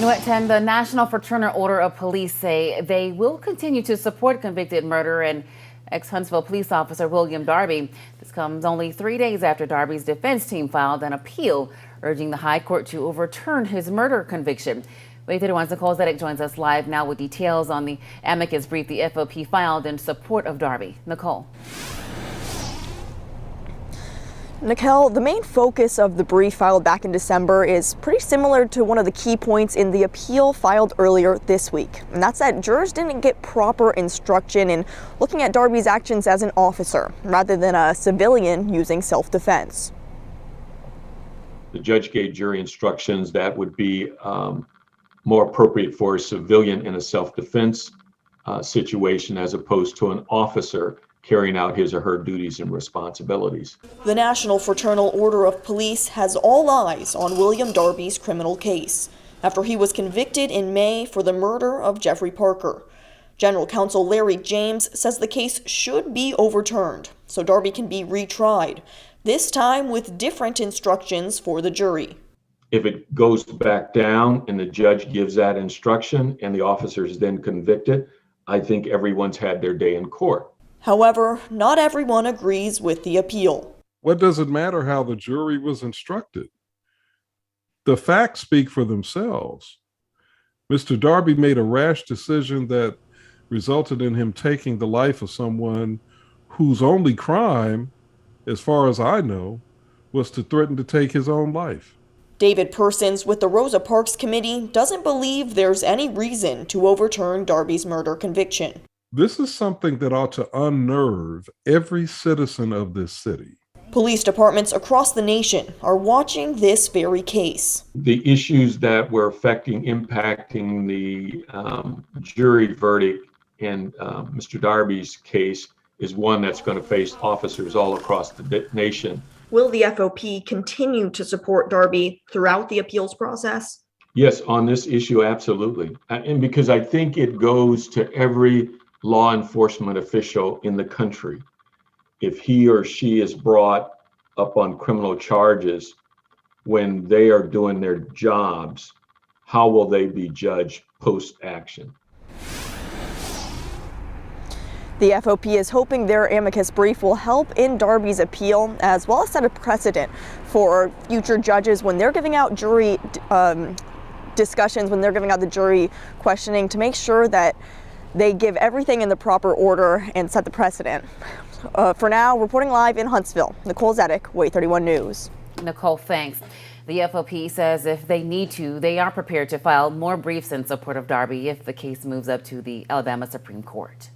New at 10, the National Fraternal Order of Police say they will continue to support convicted murderer and ex-Huntsville police officer William Darby. This comes only 3 days after Darby's defense team filed an appeal urging the high court to overturn his murder conviction. Wave 31's Nicole Zedek joins us live now with details on the amicus brief the FOP filed in support of Darby. Nicole. Nicole, the main focus of the brief filed back in December is pretty similar to one of the key points in the appeal filed earlier this week. And that's that jurors didn't get proper instruction in looking at Darby's actions as an officer rather than a civilian using self-defense. The judge gave jury instructions that would be more appropriate for a civilian in a self-defense situation as opposed to an officer carrying out his or her duties and responsibilities. The National Fraternal Order of Police has all eyes on William Darby's criminal case after he was convicted in May for the murder of Jeffrey Parker. General Counsel Larry James says the case should be overturned so Darby can be retried, this time with different instructions for the jury. If it goes back down and the judge gives that instruction and the officer is then convicted, I think everyone's had their day in court. However, not everyone agrees with the appeal. What does it matter how the jury was instructed? The facts speak for themselves. Mr. Darby made a rash decision that resulted in him taking the life of someone whose only crime, as far as I know, was to threaten to take his own life. David Persons with the Rosa Parks Committee doesn't believe there's any reason to overturn Darby's murder conviction. This is something that ought to unnerve every citizen of this city. Police departments across the nation are watching this very case. The issues that were impacting the jury verdict in Mr. Darby's case is one that's going to face officers all across the nation. Will the FOP continue to support Darby throughout the appeals process? Yes, on this issue, absolutely. And because I think it goes to every law enforcement official in the country. If he or she is brought up on criminal charges when they are doing their jobs, how will they be judged post-action? The FOP is hoping their amicus brief will help in Darby's appeal, as well as set a precedent for future judges when they're giving out jury discussions, when they're giving out the jury questioning, to make sure that they give everything in the proper order and set the precedent. For now, reporting live in Huntsville, Nicole Zedek, Wave 31 News. Nicole, thanks. The FOP says if they need to, they are prepared to file more briefs in support of Darby if the case moves up to the Alabama Supreme Court.